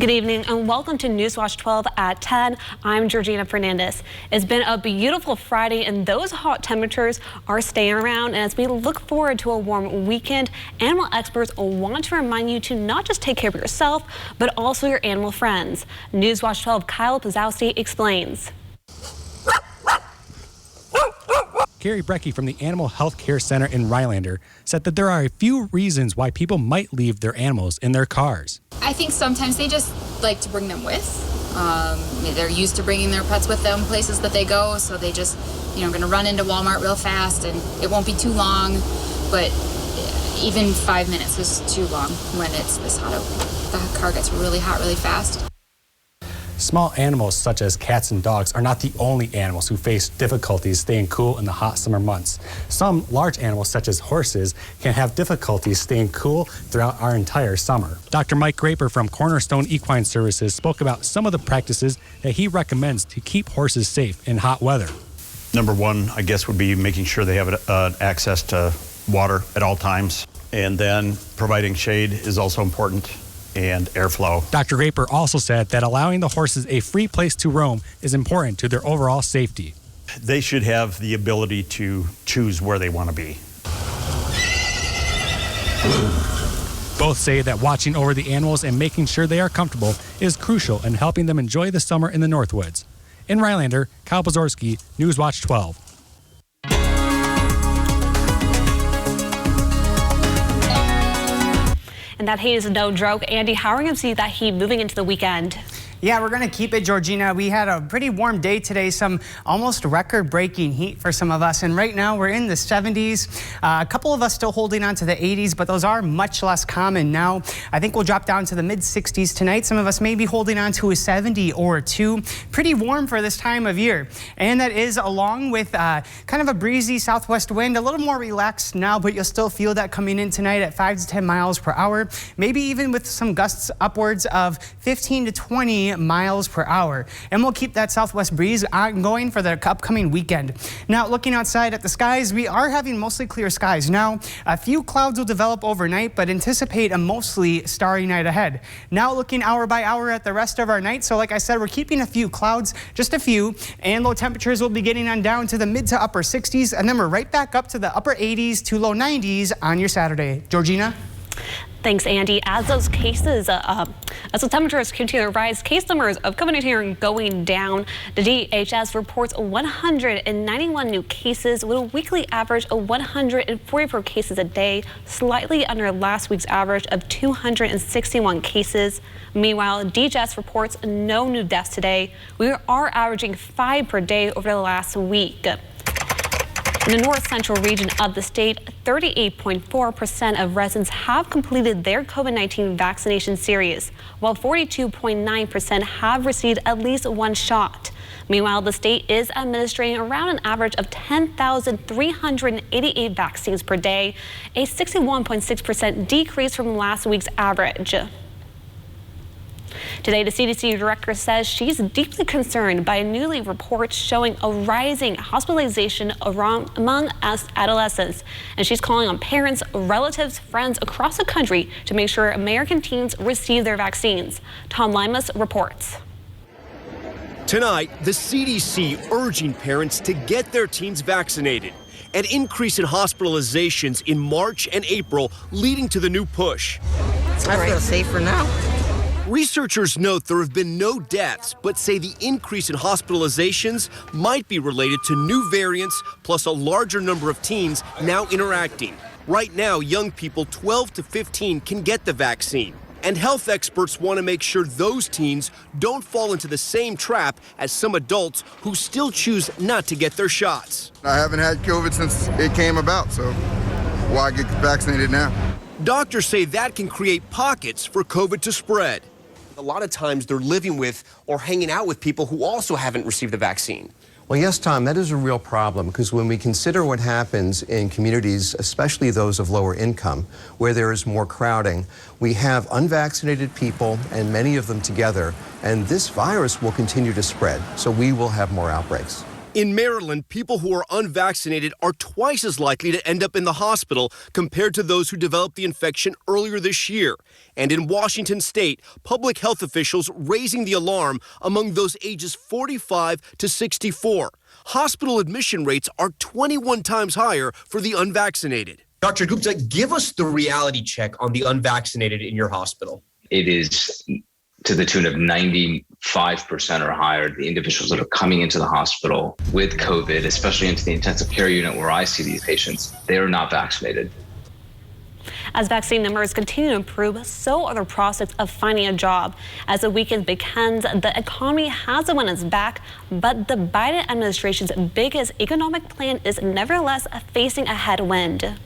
Good evening and welcome to Newswatch 12 at 10. I'm Georgina Fernandez. It's been a beautiful Friday and those hot temperatures are staying around. And as we look forward to a warm weekend, animal experts want to remind you to not just take care of yourself, but also your animal friends. Newswatch 12 Kyle Pazowski explains. Gary Brecky from the Animal Health Care Center in Rylander said that there are a few reasons why people might leave their animals in their cars. I think sometimes they just like to bring them with. They're used to bringing their pets with them places that they go, so they just, going to run into Walmart real fast and it won't be too long, but even 5 minutes is too long when it's this hot out. The car gets really hot really fast. Small animals such as cats and dogs are not the only animals who face difficulties staying cool in the hot summer months. Some large animals such as horses can have difficulties staying cool throughout our entire summer. Dr. Mike Graper from Cornerstone Equine Services spoke about some of the practices that he recommends to keep horses safe in hot weather. Number one, I guess, would be making sure they have access to water at all times. And then providing shade is also important, and airflow. Dr. Graper also said that allowing the horses a free place to roam is important to their overall safety. They should have the ability to choose where they want to be. Both say that watching over the animals and making sure they are comfortable is crucial in helping them enjoy the summer in the Northwoods. In Rylander, Kyle Pazowski, Newswatch 12. And that heat is no joke. Andy, how are we going to see that heat moving into the weekend? Yeah, we're going to keep it, Georgina. We had a pretty warm day today, some almost record-breaking heat for some of us. And right now we're in the 70s. A couple of us still holding on to the 80s, but those are much less common now. I think we'll drop down to the mid-60s tonight. Some of us may be holding on to a 70 or 2. Pretty warm for this time of year. And that is along with kind of a breezy southwest wind, a little more relaxed now, but you'll still feel that coming in tonight at 5 to 10 miles per hour. Maybe even with some gusts upwards of 15 to 20 miles per hour. And we'll keep that southwest breeze ongoing for the upcoming weekend. Now, looking outside at the skies, we are having mostly clear skies. Now, a few clouds will develop overnight, but anticipate a mostly starry night ahead. Now, looking hour by hour at the rest of our night. So like I said, we're keeping a few clouds, just a few, and low temperatures will be getting on down to the mid to upper 60s, and then we're right back up to the upper 80s to low 90s on your Saturday. Georgina? Thanks, Andy. As those cases, as the temperatures continue to rise, case numbers of COVID-19 are going down. The DHS reports 191 new cases with a weekly average of 144 cases a day, slightly under last week's average of 261 cases. Meanwhile, DHS reports no new deaths today. We are averaging 5 per day over the last week. In the north central region of the state, 38.4% of residents have completed their COVID-19 vaccination series, while 42.9% have received at least one shot. Meanwhile, the state is administering around an average of 10,388 vaccines per day, a 61.6% decrease from last week's average. Today, the CDC director says she's deeply concerned by a newly report showing a rising hospitalization among adolescents. And she's calling on parents, relatives, friends across the country to make sure American teens receive their vaccines. Tom Limas reports. Tonight, the CDC urging parents to get their teens vaccinated. An increase in hospitalizations in March and April leading to the new push. I feel safer now. Researchers note there have been no deaths, but say the increase in hospitalizations might be related to new variants, plus a larger number of teens now interacting. Right now, young people 12 to 15 can get the vaccine. And health experts want to make sure those teens don't fall into the same trap as some adults who still choose not to get their shots. I haven't had COVID since it came about, so why get vaccinated now? Doctors say that can create pockets for COVID to spread. A lot of times they're living with or hanging out with people who also haven't received the vaccine. Well, yes, Tom, that is a real problem because when we consider what happens in communities, especially those of lower income, where there is more crowding, we have unvaccinated people and many of them together, and this virus will continue to spread, so we will have more outbreaks. In Maryland, people who are unvaccinated are twice as likely to end up in the hospital compared to those who developed the infection earlier this year. And in Washington state, public health officials raising the alarm among those ages 45 to 64. Hospital admission rates are 21 times higher for the unvaccinated. Dr. Gupta, give us the reality check on the unvaccinated in your hospital. It is to the tune of 95% or higher, the individuals that are coming into the hospital with COVID, especially into the intensive care unit where I see these patients, they are not vaccinated. As vaccine numbers continue to improve, so are the prospects of finding a job. As the weekend begins, the economy has the wind at its back, but the Biden administration's biggest economic plan is nevertheless facing a headwind.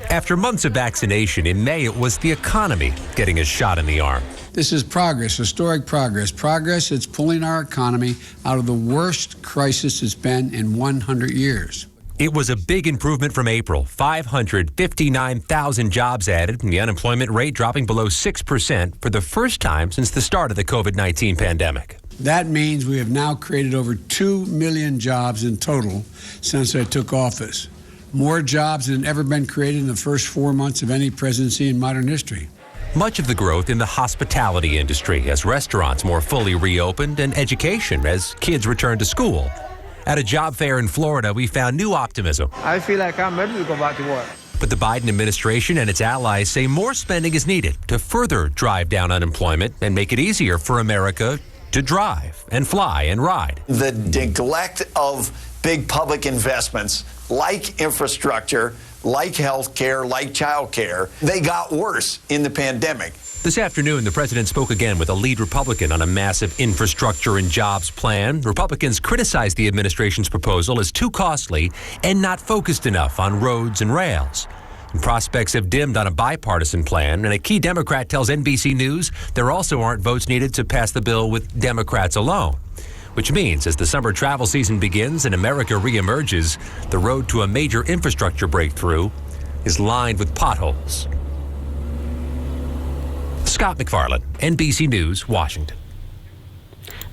After months of vaccination, in May it was the economy getting a shot in the arm. This is progress, historic progress. Progress that's pulling our economy out of the worst crisis it's been in 100 years. It was a big improvement from April. 559,000 jobs added, and the unemployment rate dropping below 6% for the first time since the start of the COVID-19 pandemic. That means we have now created over 2 million jobs in total since I took office. More jobs than ever been created in the first 4 months of any presidency in modern history. Much of the growth in the hospitality industry as restaurants more fully reopened and education as kids return to school. At a job fair in Florida, we found new optimism. I feel like I'm ready to go back to work. But the Biden administration and its allies say more spending is needed to further drive down unemployment and make it easier for America to drive and fly and ride. The neglect of big public investments like infrastructure, like health care, like child care, they got worse in the pandemic. This afternoon, the president spoke again with a lead Republican on a massive infrastructure and jobs plan. Republicans criticized the administration's proposal as too costly and not focused enough on roads and rails. And prospects have dimmed on a bipartisan plan, and a key Democrat tells NBC News there also aren't votes needed to pass the bill with Democrats alone. Which means as the summer travel season begins and America reemerges, the road to a major infrastructure breakthrough is lined with potholes. Scott McFarland, NBC News, Washington.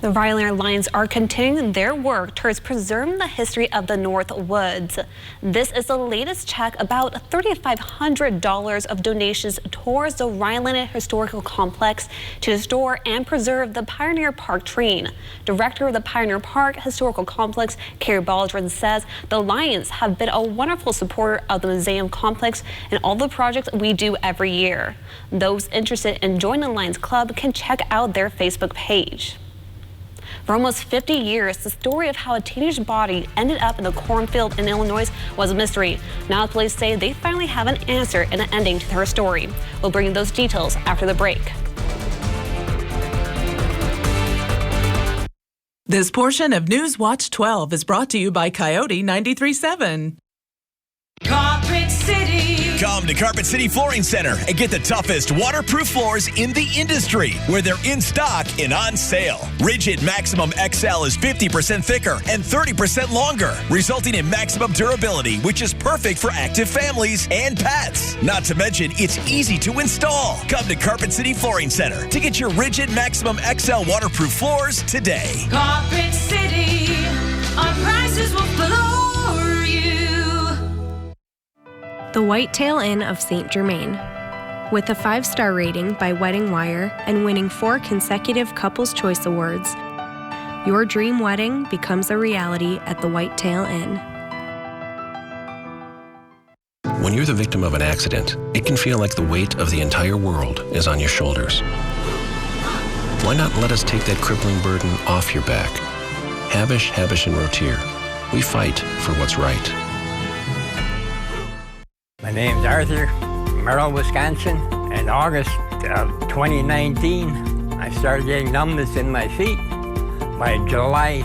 The Rylander Lions are continuing their work towards preserving the history of the North Woods. This is the latest check, about $3,500 of donations towards the Rylander Historical Complex to restore and preserve the Pioneer Park tree. Director of the Pioneer Park Historical Complex, Carrie Baldwin, says the Lions have been a wonderful supporter of the museum complex and all the projects we do every year. Those interested in joining the Lions Club can check out their Facebook page. For almost 50 years, the story of how a teenage body ended up in the cornfield in Illinois was a mystery. Now police say they finally have an answer and an ending to her story. We'll bring you those details after the break. This portion of News Watch 12 is brought to you by Coyote 93.7. Carpet City. Come to Carpet City Flooring Center and get the toughest waterproof floors in the industry, where they're in stock and on sale. Rigid Maximum XL is 50% thicker and 30% longer, resulting in maximum durability, which is perfect for active families and pets. Not to mention, it's easy to install. Come to Carpet City Flooring Center to get your Rigid Maximum XL waterproof floors today. Carpet City, our prices will floor you. The Whitetail Inn of St. Germain. With a 5-star rating by Wedding Wire and winning 4 consecutive Couples Choice Awards, your dream wedding becomes a reality at the Whitetail Inn. When you're the victim of an accident, it can feel like the weight of the entire world is on your shoulders. Why not let us take that crippling burden off your back? Habish, Habish & Rotier. We fight for what's right. My name's Arthur, Merrill, Wisconsin. In August of 2019, I started getting numbness in my feet. By July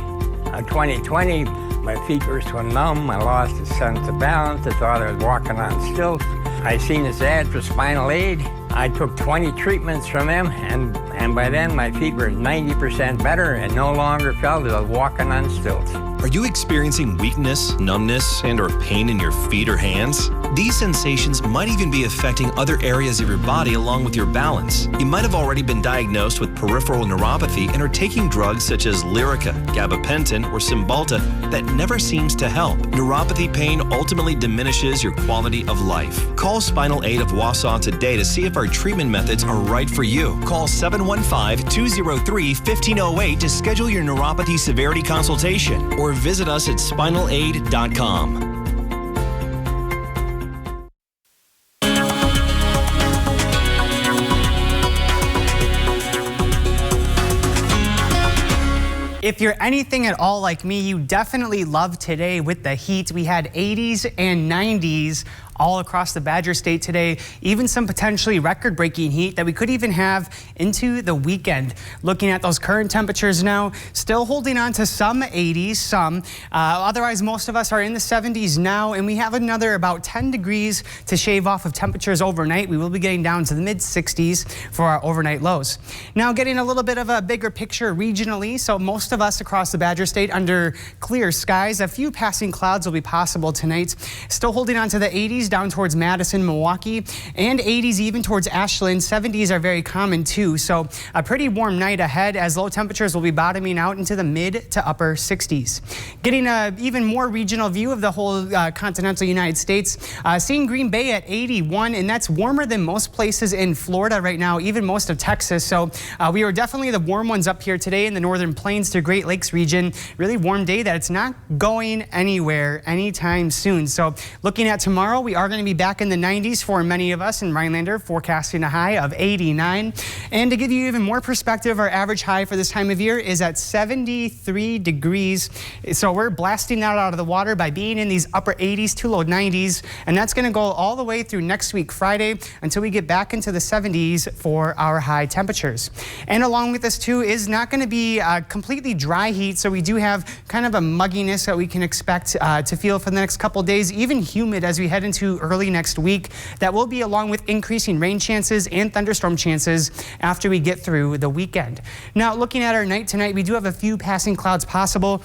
of 2020, my feet were so numb, I lost a sense of balance. I thought I was walking on stilts. I seen this ad for spinal aid. I took 20 treatments from him, and by then my feet were 90% better and no longer felt as walking on stilts. Are you experiencing weakness, numbness, and/or pain in your feet or hands? These sensations might even be affecting other areas of your body along with your balance. You might have already been diagnosed with peripheral neuropathy and are taking drugs such as Lyrica, gabapentin, or Cymbalta that never seems to help. Neuropathy pain ultimately diminishes your quality of life. Call Spinal Aid of Wausau today to see if our treatment methods are right for you. Call 715-203-1508 to schedule your neuropathy severity consultation or visit us at spinalaid.com. If you're anything at all like me, you definitely love today with the heat. We had 80s and 90s all across the Badger State today, even some potentially record-breaking heat that we could even have into the weekend. Looking at those current temperatures now, still holding on to some 80s, otherwise most of us are in the 70s now, and we have another about 10 degrees to shave off of temperatures overnight. We will be getting down to the mid-60s for our overnight lows. Now getting a little bit of a bigger picture regionally, so most of us across the Badger State under clear skies. A few passing clouds will be possible tonight. Still holding on to the 80s down towards Madison, Milwaukee, and 80s even towards Ashland. 70s are very common too, so a pretty warm night ahead as low temperatures will be bottoming out into the mid to upper 60s. Getting an even more regional view of the whole continental United States, seeing Green Bay at 81, and that's warmer than most places in Florida right now, even most of Texas. So we are definitely the warm ones up here today in the northern plains to Great Lakes region. Really warm day that it's not going anywhere anytime soon. So looking at tomorrow, we are going to be back in the 90s for many of us in Rhinelander, forecasting a high of 89. And to give you even more perspective, our average high for this time of year is at 73 degrees. So we're blasting that out of the water by being in these upper 80s to low 90s. And that's going to go all the way through next week, Friday, until we get back into the 70s for our high temperatures. And along with this too is not going to be completely dry heat. So we do have kind of a mugginess that we can expect to feel for the next couple days, even humid as we head into early next week. That will be along with increasing rain chances and thunderstorm chances after we get through the weekend. Now looking at our night tonight, we do have a few passing clouds possible.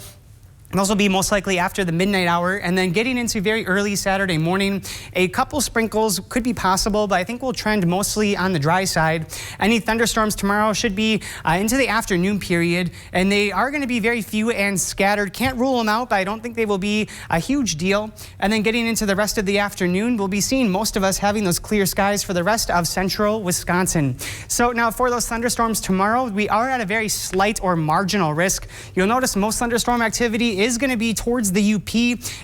Those will be most likely after the midnight hour, and then getting into very early Saturday morning, a couple sprinkles could be possible, but I think we'll trend mostly on the dry side. Any thunderstorms tomorrow should be into the afternoon period, and they are going to be very few and scattered. Can't rule them out, but I don't think they will be a huge deal. And then getting into the rest of the afternoon, we'll be seeing most of us having those clear skies for the rest of central Wisconsin. So now for those thunderstorms tomorrow, we are at a very slight or marginal risk. You'll notice most thunderstorm activity is going to be towards the UP.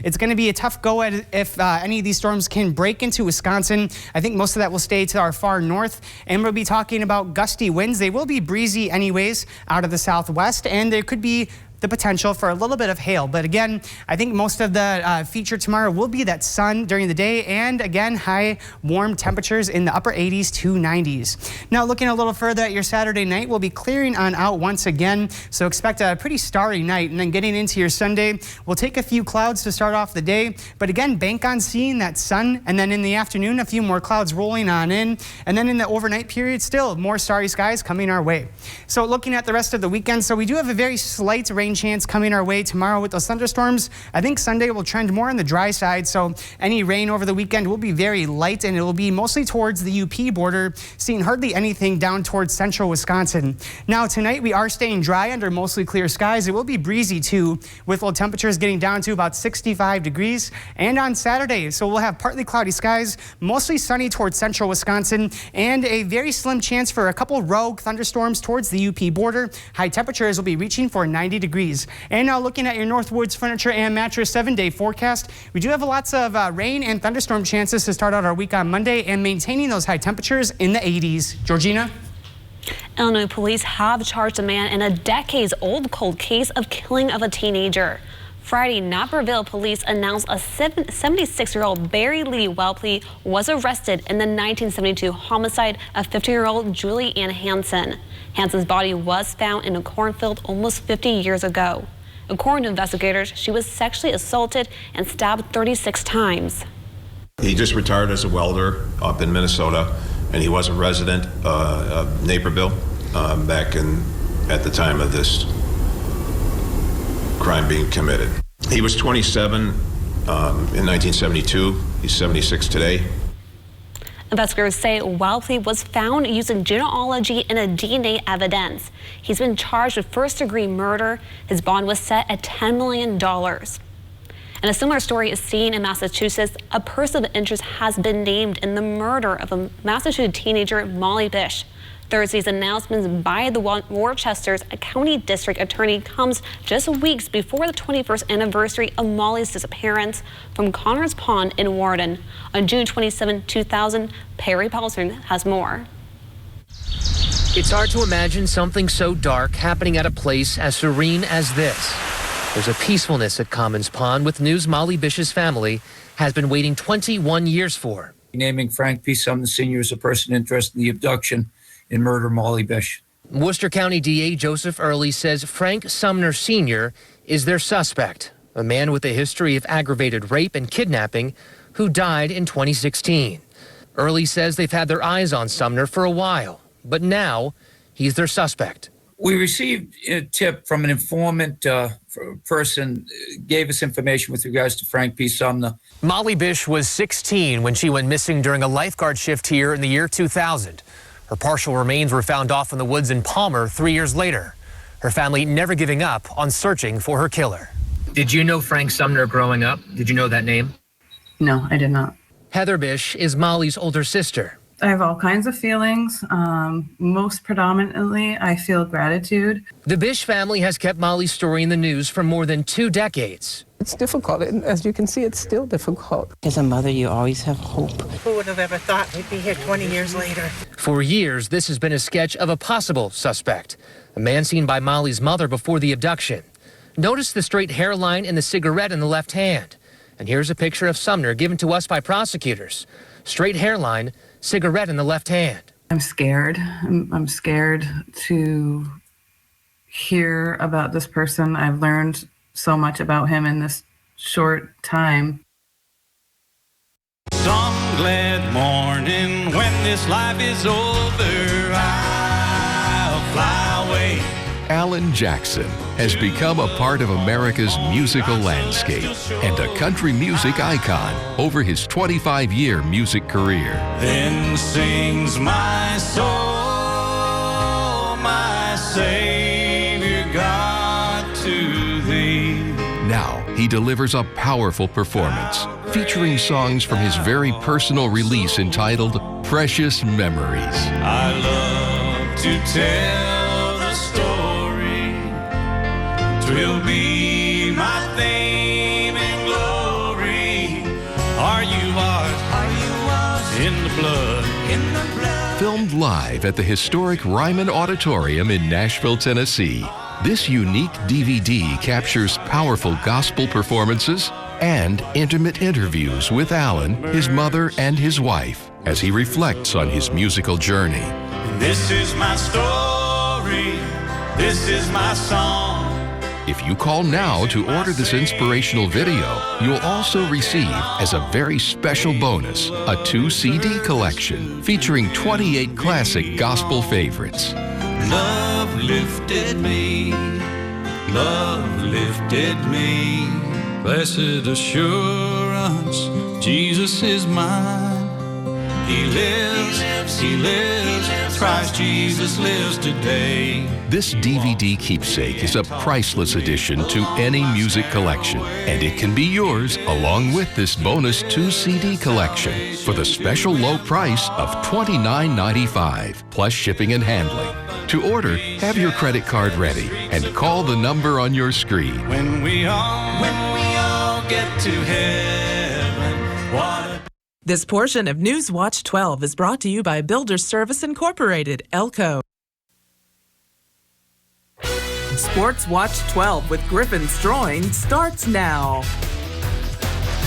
It's going to be a tough go at if any of these storms can break into Wisconsin. I think most of that will stay to our far north, and we'll be talking about gusty winds. They will be breezy anyways out of the southwest, and there could be the potential for a little bit of hail. But again, I think most of the feature tomorrow will be that sun during the day, and again, high warm temperatures in the upper 80s to 90s. Now looking a little further at your Saturday night, we'll be clearing on out once again. So expect a pretty starry night, and then getting into your Sunday, we'll take a few clouds to start off the day. But again, bank on seeing that sun, and then in the afternoon, a few more clouds rolling on in. And then in the overnight period, still more starry skies coming our way. So looking at the rest of the weekend, so we do have a very slight rain chance coming our way tomorrow with those thunderstorms. I think Sunday will trend more on the dry side, so any rain over the weekend will be very light, and it will be mostly towards the UP border, seeing hardly anything down towards central Wisconsin. Now tonight we are staying dry under mostly clear skies. It will be breezy too, with low temperatures getting down to about 65 degrees. And on Saturday, so we'll have partly cloudy skies, mostly sunny towards central Wisconsin, and a very slim chance for a couple rogue thunderstorms towards the UP border. High temperatures will be reaching for 90 degrees. And now looking at your Northwoods Furniture and Mattress 7-day forecast, we do have lots of rain and thunderstorm chances to start out our week on Monday, and maintaining those high temperatures in the 80s. Georgina? Illinois police have charged a man in a decades-old cold case of killing of a teenager. Friday, Naperville police announced a 76-year-old Barry Lee Welpley was arrested in the 1972 homicide of 15-year-old Julie Ann Hansen. Hansen's body was found in a cornfield almost 50 years ago. According to investigators, she was sexually assaulted and stabbed 36 times. He just retired as a welder up in Minnesota, and he was a resident of Naperville back at the time of this crime being committed. He was 27 in 1972. He's 76 today. Investigators say Wildley was found using genealogy and a DNA evidence. He's been charged with first-degree murder. His bond was set at $10 million. And a similar story is seen in Massachusetts. A person of interest has been named in the murder of a Massachusetts teenager, Molly Bish. Thursday's announcements by the Worcester's County District Attorney comes just weeks before the 21st anniversary of Molly's disappearance from Connors Pond in Warden. On June 27, 2000, Perry Paulson has more. It's hard to imagine something so dark happening at a place as serene as this. There's a peacefulness at Commons Pond with news Molly Bish's family has been waiting 21 years for. Naming Frank P. Sumner Sr. as a person interested in the abduction and murder of Molly Bish. Worcester County DA Joseph Early says Frank Sumner Sr. is their suspect, a man with a history of aggravated rape and kidnapping who died in 2016. Early says they've had their eyes on Sumner for a while, but now he's their suspect. We received a tip from an informant person, gave us information with regards to Frank P. Sumner. Molly Bish was 16 when she went missing during a lifeguard shift here in the year 2000. Her partial remains were found off in the woods in Palmer 3 years later. Her family never giving up on searching for her killer. Did you know Frank Sumner growing up? Did you know that name? No, I did not. Heather Bish is Molly's older sister. I have all kinds of feelings. Most predominantly, I feel gratitude. The Bish family has kept Molly's story in the news for more than 2 decades. It's difficult, and as you can see, it's still difficult. As a mother, you always have hope. Who would have ever thought we'd be here 20 years later? For years, this has been a sketch of a possible suspect, a man seen by Molly's mother before the abduction. Notice the straight hairline and the cigarette in the left hand. And here's a picture of Sumner given to us by prosecutors. Straight hairline, cigarette in the left hand. I'm scared. I'm scared to hear about this person. I've learned so much about him in this short time. Some glad morning when this life is over, I'll fly away. Alan Jackson has become a part of America's musical landscape and a country music icon over his 25-year music career. Then sings my soul, my Savior God to thee. Now he delivers a powerful performance featuring songs from his very personal release entitled Precious Memories. I love to tell the story. 'Twill be my fame and glory. Are you ours? In the blood. Filmed live at the historic Ryman Auditorium in Nashville, Tennessee, this unique DVD captures powerful gospel performances and intimate interviews with Alan, his mother, and his wife as he reflects on his musical journey. This is my story. This is my song. If you call now to order this inspirational video, you'll also receive, as a very special bonus, a 2-CD collection featuring 28 classic gospel favorites. Love lifted me. Love lifted me. Blessed assurance, Jesus is mine. He lives, he lives, Christ Jesus lives today. This DVD keepsake is a priceless addition to any music collection, and it can be yours along with this bonus 2-CD collection for the special low price of $29.95 plus shipping and handling. To order, have your credit card ready and call the number on your screen. When we all get to heaven, what This portion of News Watch 12 is brought to you by Builders Service Incorporated, Elko. Sports Watch 12 with Griffin Stroing starts now.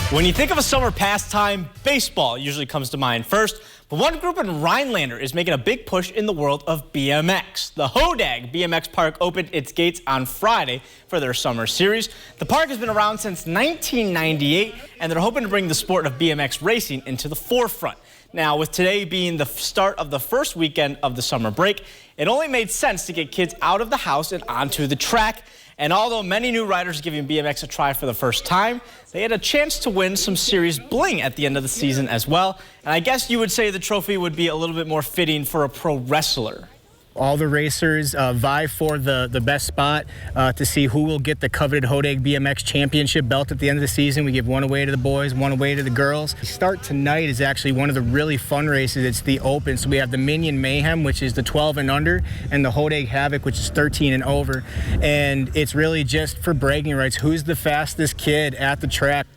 When you think of a summer pastime, baseball usually comes to mind first. But one group in Rhinelander is making a big push in the world of BMX. The Hodag BMX Park opened its gates on Friday for their summer series. The park has been around since 1998, and they're hoping to bring the sport of BMX racing into the forefront. Now, with today being the start of the first weekend of the summer break, it only made sense to get kids out of the house and onto the track. And although many new riders are giving BMX a try for the first time, they had a chance to win some serious bling at the end of the season as well. And I guess you would say the trophy would be a little bit more fitting for a pro wrestler. All the racers vie for the best spot to see who will get the coveted Hodag BMX championship belt at the end of the season. We give one away to the boys, one away to the girls. The start tonight is actually one of the really fun races. It's the Open. So we have the Minion Mayhem, which is the 12 and under, and the Hodag Havoc, which is 13 and over. And it's really just for bragging rights. Who's the fastest kid at the track?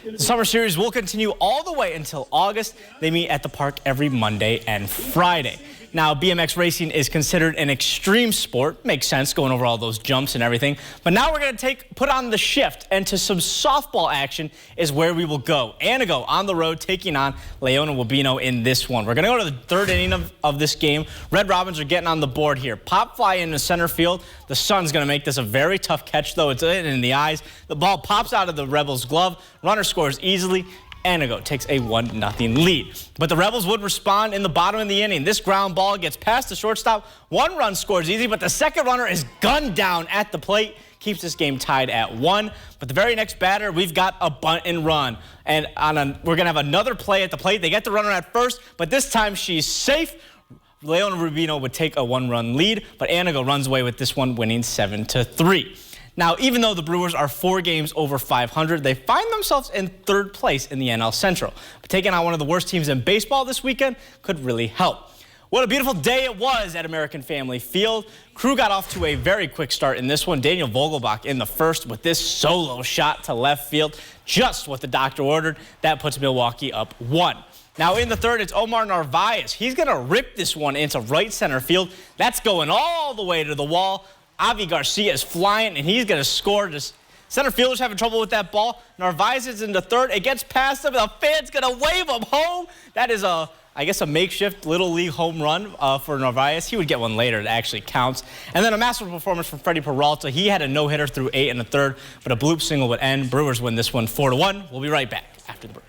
The summer series will continue all the way until August. They meet at the park every Monday and Friday. Now, BMX racing is considered an extreme sport. Makes sense, going over all those jumps and everything. But now we're going to put on the shift, and to some softball action is where we will go. Anago on the road, taking on Leona Wabino in this one. We're going to go to the third inning of this game. Red Robins are getting on the board here. Pop fly in the center field. The Sun's going to make this a very tough catch, though. It's in the eyes. The ball pops out of the Rebels' glove. Runner scores easily. Anago takes a 1-0 lead. But the Rebels would respond in the bottom of the inning. This ground ball gets past the shortstop. One run scores easy, but the second runner is gunned down at the plate. Keeps this game tied at 1. But the very next batter, we've got a bunt and run. And we're going to have another play at the plate. They get the runner at first, but this time she's safe. Leona Rubino would take a 1-run lead, but Anago runs away with this one, winning 7-3. Now, even though the Brewers are 4 games over 500, they find themselves in third place in the NL Central. But taking on one of the worst teams in baseball this weekend could really help. What a beautiful day it was at American Family Field. Crew got off to a very quick start in this one. Daniel Vogelbach in the first with this solo shot to left field. Just what the doctor ordered. That puts Milwaukee up 1. Now in the third, it's Omar Narvaez. He's going to rip this one into right center field. That's going all the way to the wall. Avi Garcia is flying, and he's going to score. Just center fielders having trouble with that ball. Narvaez is in the third. It gets past him, and the fan's going to wave him home. That is, I guess, a makeshift Little League home run for Narvaez. He would get one later that actually counts. And then a masterful performance from Freddie Peralta. He had a no-hitter through 8 and a third, but a bloop single would end. Brewers win this one 4-1. We'll be right back after the break.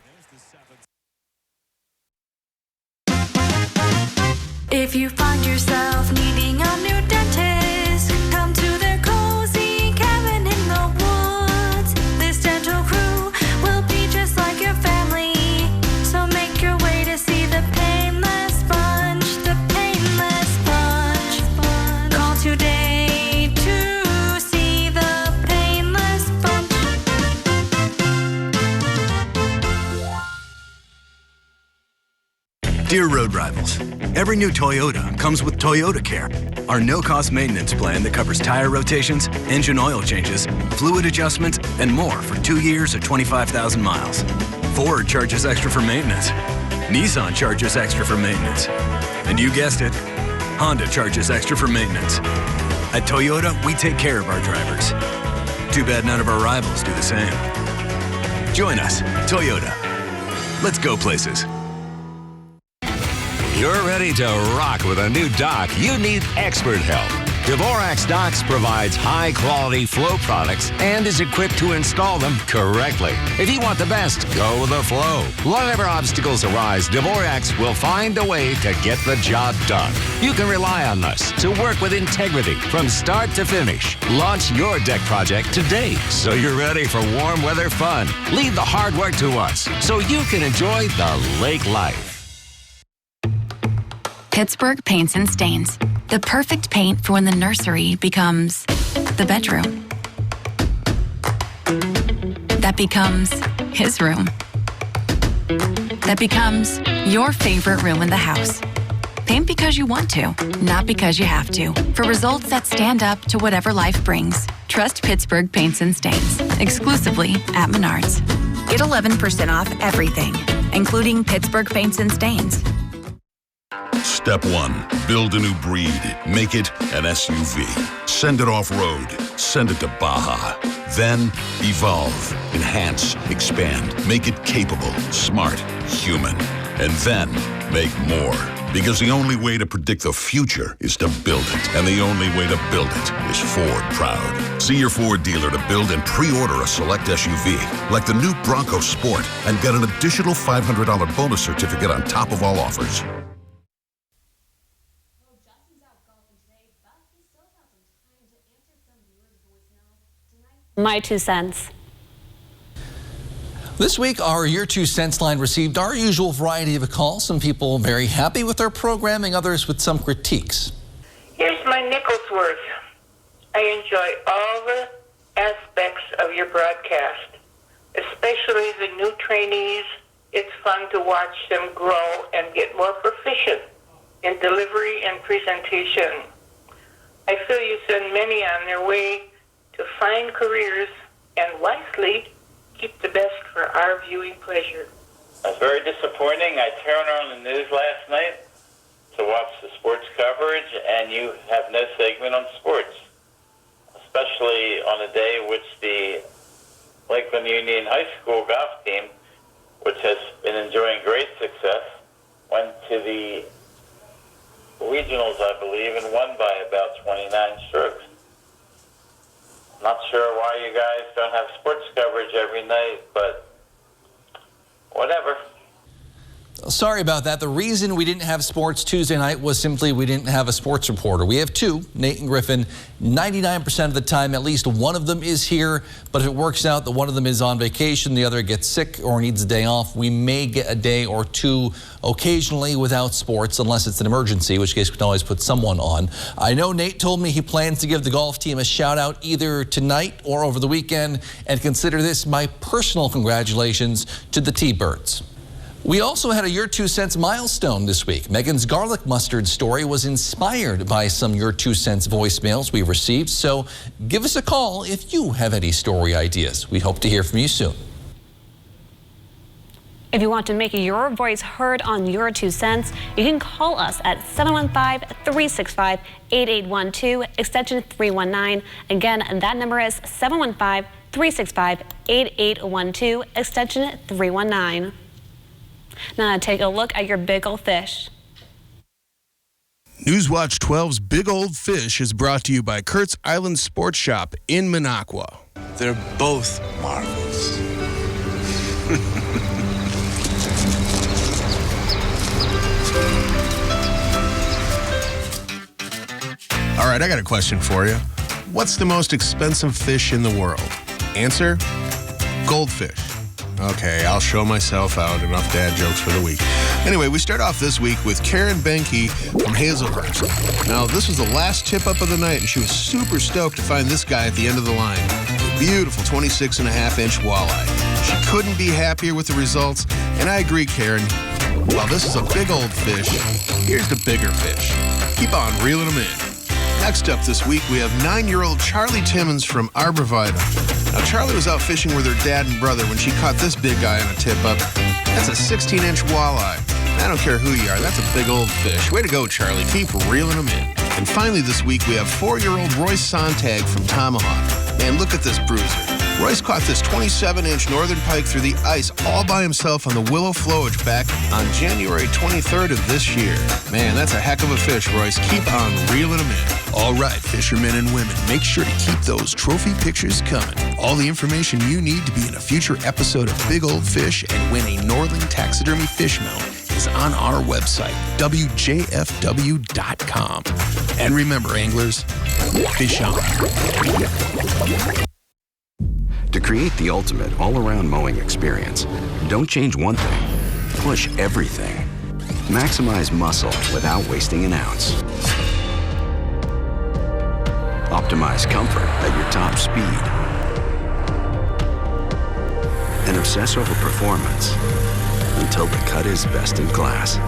If you find yourself needing a new dentist, come to their cozy cabin in the woods. This dental crew will be just like your family. So make your way to see the painless bunch, the painless bunch. Call today to see the painless bunch. Dear road rivals, every new Toyota comes with Toyota Care, our no-cost maintenance plan that covers tire rotations, engine oil changes, fluid adjustments, and more for 2 years or 25,000 miles. Ford charges extra for maintenance. Nissan charges extra for maintenance. And you guessed it, Honda charges extra for maintenance. At Toyota, we take care of our drivers. Too bad none of our rivals do the same. Join us, Toyota. Let's go places. You're ready to rock with a new dock. You need expert help. Dvorak's Docks provides high-quality flow products and is equipped to install them correctly. If you want the best, go with the flow. Whatever obstacles arise, Dvorak's will find a way to get the job done. You can rely on us to work with integrity from start to finish. Launch your deck project today so you're ready for warm weather fun. Leave the hard work to us so you can enjoy the lake life. Pittsburgh Paints and Stains. The perfect paint for when the nursery becomes the bedroom. That becomes his room. That becomes your favorite room in the house. Paint because you want to, not because you have to. For results that stand up to whatever life brings. Trust Pittsburgh Paints and Stains. Exclusively at Menards. Get 11% off everything, including Pittsburgh Paints and Stains. Step 1, build a new breed. Make it an SUV. Send it off-road. Send it to Baja. Then, evolve, enhance, expand. Make it capable, smart, human. And then, make more. Because the only way to predict the future is to build it. And the only way to build it is Ford Proud. See your Ford dealer to build and pre-order a select SUV, like the new Bronco Sport, and get an additional $500 bonus certificate on top of all offers. My 2 cents. This week, our Your 2 Cents line received our usual variety of calls. Some people very happy with our programming, others with some critiques. Here's my nickel's worth. I enjoy all the aspects of your broadcast, especially the new trainees. It's fun to watch them grow and get more proficient in delivery and presentation. I feel you send many on their way to find careers and wisely keep the best for our viewing pleasure. It's very disappointing. I turned on the news last night to watch the sports coverage, and you have no segment on sports, especially on a day which the Lakeland Union High School golf team, which has been enjoying great success, went to the regionals, I believe, and won by about 29 strokes. Not sure why you guys don't have sports coverage every night, but whatever. Sorry about that. The reason we didn't have sports Tuesday night was simply we didn't have a sports reporter. We have two, Nate and Griffin. 99% of the time, at least one of them is here. But if it works out that one of them is on vacation, the other gets sick or needs a day off, we may get a day or two occasionally without sports, unless it's an emergency, in which case we can always put someone on. I know Nate told me he plans to give the golf team a shout out either tonight or over the weekend, and consider this my personal congratulations to the T-Birds. We also had a Your 2 Cents milestone this week. Megan's garlic mustard story was inspired by some Your 2 Cents voicemails we received, so give us a call if you have any story ideas. We hope to hear from you soon. If you want to make your voice heard on Your 2 Cents, you can call us at 715-365-8812, extension 319. Again, that number is 715-365-8812, extension 319. Now take a look at your big old fish. Newswatch 12's Big Old Fish is brought to you by Kurt's Island Sports Shop in Minocqua. They're both marvels. All right, I got a question for you. What's the most expensive fish in the world? Answer, goldfish. Okay, I'll show myself out. Enough dad jokes for the week. Anyway, we start off this week with Karen Benke from Hazelhurst. Now, this was the last tip-up of the night, and she was super stoked to find this guy at the end of the line. A beautiful 26.5-inch walleye. She couldn't be happier with the results, and I agree, Karen. While this is a big old fish, here's the bigger fish. Keep on reeling them in. Next up this week, we have 9-year-old Charlie Timmons from Arborvitae. Now, Charlie was out fishing with her dad and brother when she caught this big guy on a tip-up. That's a 16-inch walleye. I don't care who you are, that's a big old fish. Way to go, Charlie. Keep reeling them in. And finally this week, we have 4-year-old Royce Sontag from Tomahawk. Man, look at this bruiser. Royce caught this 27-inch northern pike through the ice all by himself on the Willow Flowage back on January 23rd of this year. Man, that's a heck of a fish, Royce. Keep on reeling them in. All right, fishermen and women, make sure to keep those trophy pictures coming. All the information you need to be in a future episode of Big Old Fish and win a Northern Taxidermy fish mount is on our website, WJFW.com. And remember, anglers, fish on. To create the ultimate all-around mowing experience, don't change one thing, push everything. Maximize muscle without wasting an ounce. Optimize comfort at your top speed. And obsess over performance until the cut is best in class.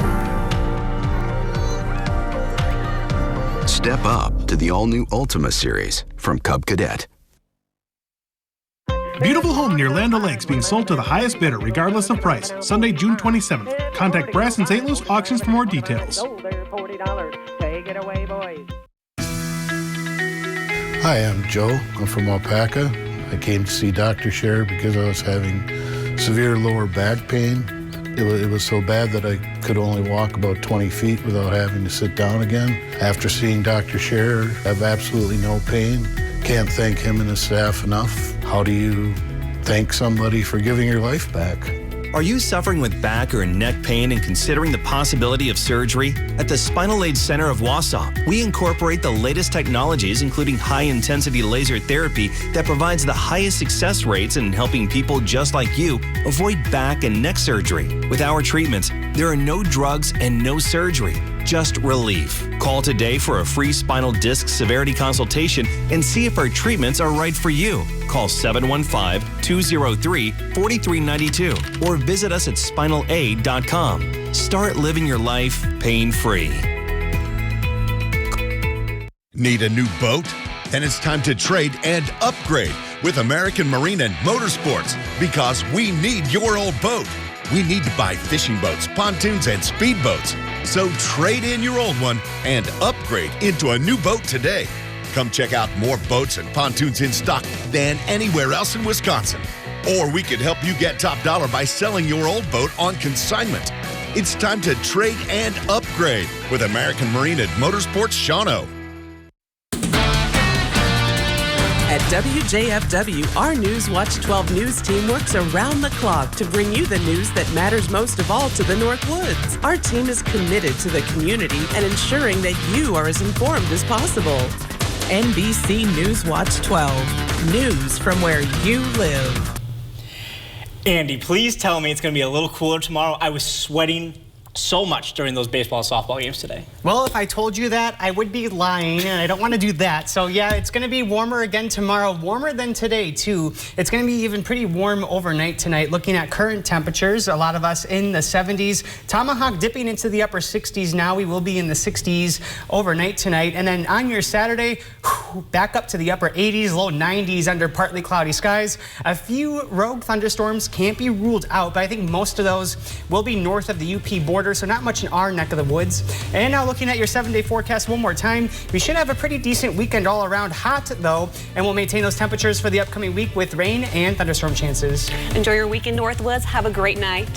Step up to the all-new Ultima series from Cub Cadet. Beautiful home near Land O'Lakes being sold to the highest bidder regardless of price. Sunday, June 27th. Contact Brass and St. Louis Auctions for more details. Take it away, boys. Hi, I'm Joe. I'm from Alpaca. I came to see Dr. Sher because I was having severe lower back pain. It was so bad that I could only walk about 20 feet without having to sit down again. After seeing Dr. Scherer, I have absolutely no pain. Can't thank him and his staff enough. How do you thank somebody for giving your life back? Are you suffering with back or neck pain and considering the possibility of surgery? At the Spinal Aid Center of Wausau, we incorporate the latest technologies, including high-intensity laser therapy that provides the highest success rates in helping people just like you avoid back and neck surgery. With our treatments, there are no drugs and no surgery, just relief. Call today for a free spinal disc severity consultation and see if our treatments are right for you. Call 715-203-4392 or visit us at spinalaid.com. Start living your life pain-free. Need a new boat? Then it's time to trade and upgrade with American Marine and Motorsports, because we need your old boat. We need to buy fishing boats, pontoons, and speedboats. So trade in your old one and upgrade into a new boat today. Come check out more boats and pontoons in stock than anywhere else in Wisconsin. Or we could help you get top dollar by selling your old boat on consignment. It's time to trade and upgrade with American Marine and Motorsports Shawano. At WJFW, our News Watch 12 news team works around the clock to bring you the news that matters most of all to the North Woods. Our team is committed to the community and ensuring that you are as informed as possible. NBC News Watch 12, news from where you live. Andy, please tell me it's going to be a little cooler tomorrow. I was sweating so much during those baseball and softball games today. Well, if I told you that, I would be lying, and I don't want to do that. So yeah, it's going to be warmer again tomorrow, warmer than today too. It's going to be even pretty warm overnight tonight. Looking at current temperatures, a lot of us in the 70s. Tomahawk dipping into the upper 60s now. We will be in the 60s overnight tonight. And then on your Saturday, back up to the upper 80s, low 90s under partly cloudy skies. A few rogue thunderstorms can't be ruled out, but I think most of those will be north of the UP border, so not much in our neck of the woods. And now looking at your 7-day forecast one more time, we should have a pretty decent weekend all around. Hot though, and we'll maintain those temperatures for the upcoming week with rain and thunderstorm chances. Enjoy your week in Northwoods. Have a great night.